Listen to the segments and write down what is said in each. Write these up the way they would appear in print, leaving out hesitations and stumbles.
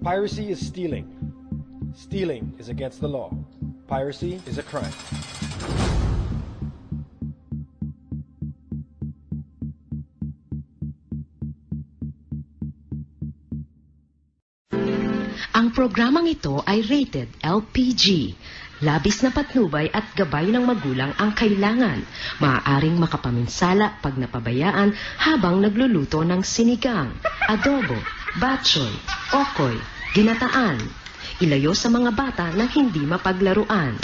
Piracy is stealing. Stealing is against the law. Piracy is a crime. Ang programang ito ay rated LPG. Labis na patnubay at gabay ng magulang ang kailangan. Maaaring makapaminsala pag napabayaan habang nagluluto ng sinigang, adobo, batchoy, okoy, ginataan. Ilayo sa mga bata na hindi mapaglaruan.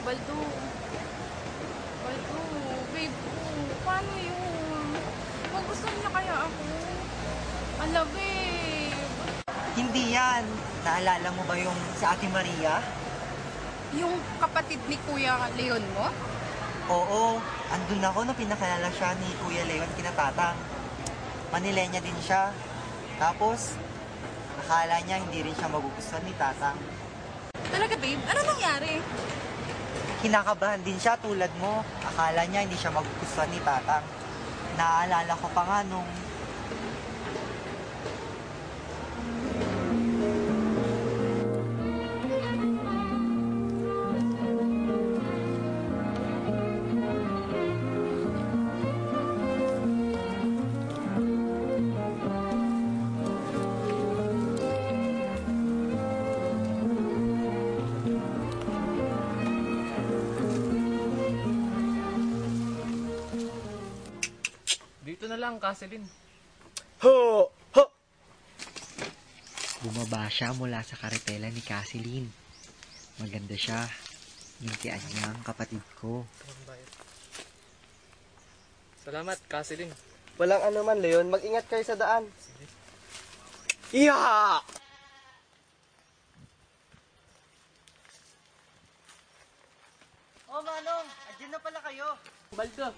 Baldo, babe ko, paano yun? Magustuhan niya kaya ako? Ala, babe. Hindi yan. Naalala mo ba yung si Ate Maria? Yung kapatid ni Kuya Leon mo? Oo, andun ako nung pinakalala siya ni Kuya Leon kinatatang. Manilenya din siya. Tapos, akala niya hindi rin siya magugustuhan ni Tatang. Talaga, babe? Ano nangyari? Kinakabahan din siya tulad mo. Akala niya hindi siya magugustuhan ni Tatang. Naalala ko pa nga nung... Dito na lang, Kaselin. Ho! Ho! Bumaba siya mula sa karetela ni Kasilin. Maganda siya. Nintian niya ang kapatid ko. Salamat, Kaselin. Walang ano man, Leon. Mag-ingat kayo sa daan. Iya! Oh, Manong! Andiyan na pala kayo! Baldo!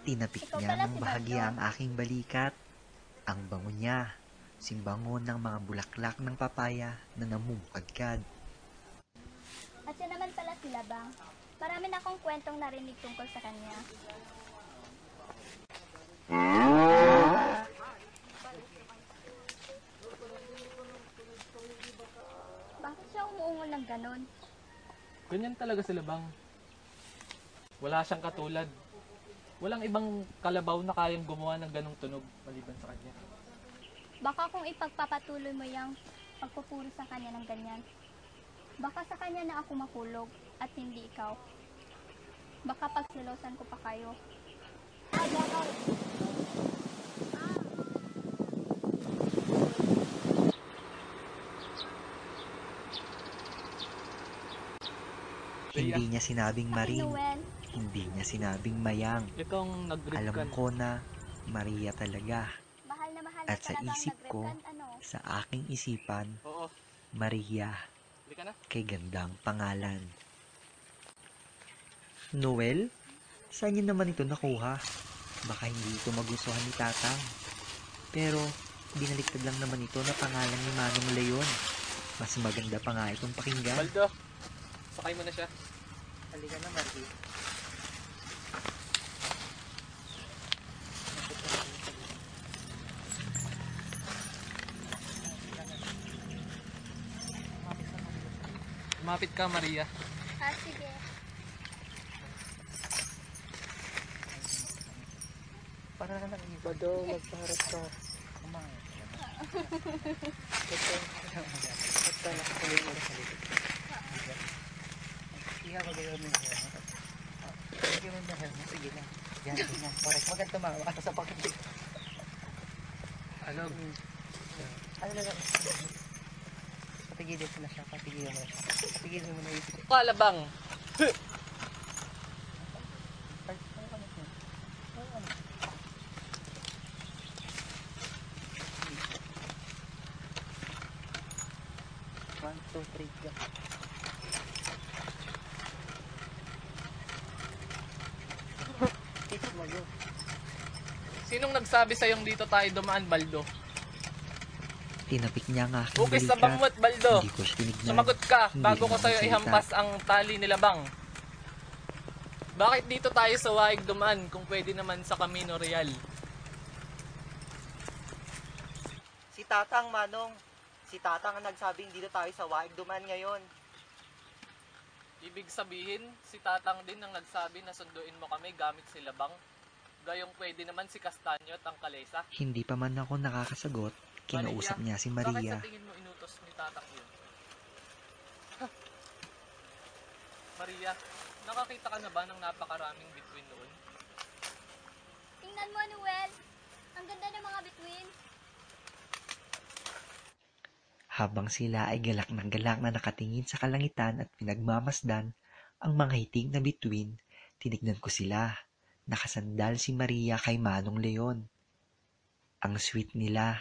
Tinapik niya ng bahagya ang aking balikat. Ang bango niya, simbangon ng mga bulaklak ng papaya na namumukadkad. At siya naman pala si Labang. Marami na akong kwentong narinig tungkol sa kanya. Bakit siya umuungol ng ganon? Ganyan talaga sila, Bang. Wala siyang katulad. Walang ibang kalabaw na kayang gumawa ng ganong tunog maliban sa kanya. Baka kung ipagpapatuloy mo yung pagpupuri sa kanya ng ganyan, baka sa kanya na ako makulog at hindi ikaw. Baka pagsilosan ko pa kayo. Hindi niya sinabing Maring, Noel, hindi niya sinabing Mayang. Itong nag-rip Alam ka. ko na Maria talaga. mahal na At sa talagang isip ko, nagreplyan, ano? sa aking isipan, Oo. Maria, Hindi ka na? kay gandang pangalan. Noel? Saan niyo naman ito nakuha? Baka hindi ito magustuhan ni Tatang. Pero, binaliktad lang naman ito na pangalan ni Manong Leon. Mas maganda pa nga itong pakinggan. Baldo! Sakay mo na siya. Halika na, Marky. Lumapit ka, Maria. Sige. Para na lang iba. Bado, magpaharap ka. Kumain. Basta nakasalit mo sa likod. Iha, magayon mo yung hair mo. Magayon mo yung hair mo. Sige lang. Yan, ganyan. Correct. Wag kang tumawa ka sa pakit. Alog. Ano na lang. Patigilin mo na siya. Patigilin mo na siya. Patigilin mo na yung... Kalabang! One, two, three, go. Teach mo yun. Sinong nagsabi sa'yong dito tayo dumaan, Baldo? Tinapik niya ang aking Bukis sa balikat. bangot, Baldo! Hindi ko siya tinignan. Sumagot ka Hindi bago rin ko ako sa'yo nagsalita. ihampas ang tali ni Labang. Bakit dito tayo sa Waig dumaan kung pwede naman sa Camino Real? Si Tatang, Manong. Si Tatang ang nagsabing dito tayo sa Waig duman ngayon. Ibig sabihin, si Tatang din ang nagsabi na sunduin mo kami gamit si Labang. Gayong pwede naman si Castanyo at ang Kalesa. Hindi pa man ako nakakasagot, kinausap niya si Bakit Maria. sa tingin mo inutos ni Tatang yun? Maria, nakakita ka na ba ng napakaraming bituin noon? Tingnan mo, Noel. Ang ganda ng mga bituin. Habang sila ay galak na nakatingin sa kalangitan at pinagmamasdan ang mga hitig na bituin, tinignan ko sila. Nakasandal si Maria kay Manong Leon. Ang sweet nila.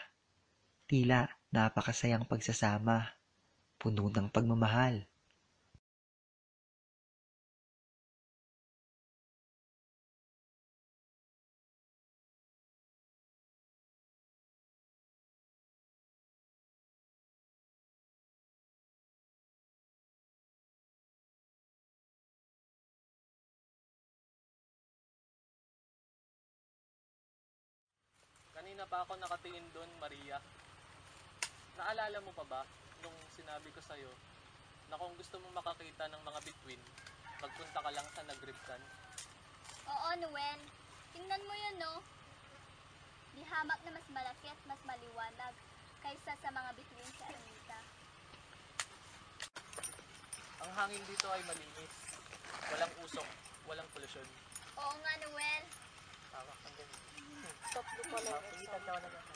Tila napakasayang pagsasama. Puno ng pagmamahal. Kanina pa ako nakatingin doon, Maria. Naalala mo pa ba nung sinabi ko sa'yo na kung gusto mong makakita ng mga bituin, magpunta ka lang sa Nagribkan? Oo, Noel. Tingnan mo yun, no? Di hamak na mas malaki at mas maliwanag kaysa sa mga bituin sa Anita. Ang hangin dito ay malinis. Walang usok, walang polusyon. Oo nga, Noel. Tawak ang ganyan. Stop ko pala. Sige, tawa na lang.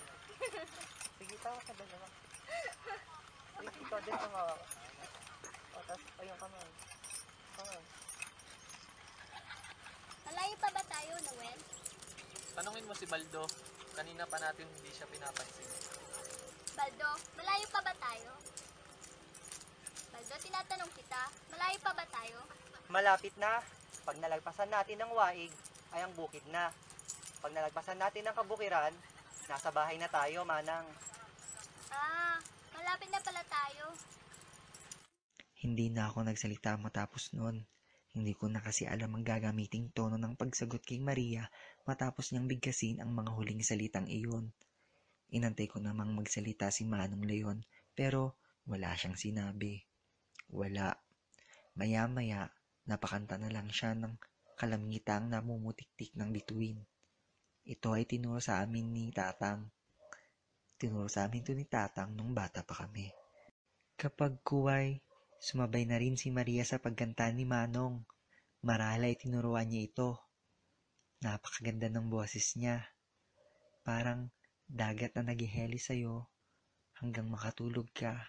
Sige, tawa ka ba naman? Sige, ikaw din tumawa ka. O, tapos, ayun ka man. Okay. Malayo pa ba tayo, Noel? Tanungin mo si Baldo. Kanina pa natin hindi siya pinapansin. Baldo, malayo pa ba tayo? Baldo, tinatanong kita, malayo pa ba tayo? Malapit na. Pag nalagpasan natin ng Waig, ay ang bukid na. Pag nalagpasan natin ng kabukiran, nasa bahay na tayo, Manang. Ah, malapit na pala tayo. Hindi na ako nagsalita matapos nun. Hindi ko na kasi alam ang gagamiting tono ng pagsagot kay Maria matapos niyang bigkasin ang mga huling salitang iyon. Inantay ko namang magsalita si Manong Leon pero wala siyang sinabi. Wala. Maya-maya, napakanta na lang siya ng kalamngitang namumutiktik ng bituin. Ito ay tinuro sa amin ni Tatang. Tinuro sa amin ito ni Tatang nung bata pa kami. Kapag kuway, sumabay na rin si Maria sa pagkanta ni Manong. Marahil ay tinuruan niya ito. Napakaganda ng boses niya. Parang dagat na naghiheli sa'yo hanggang makatulog ka.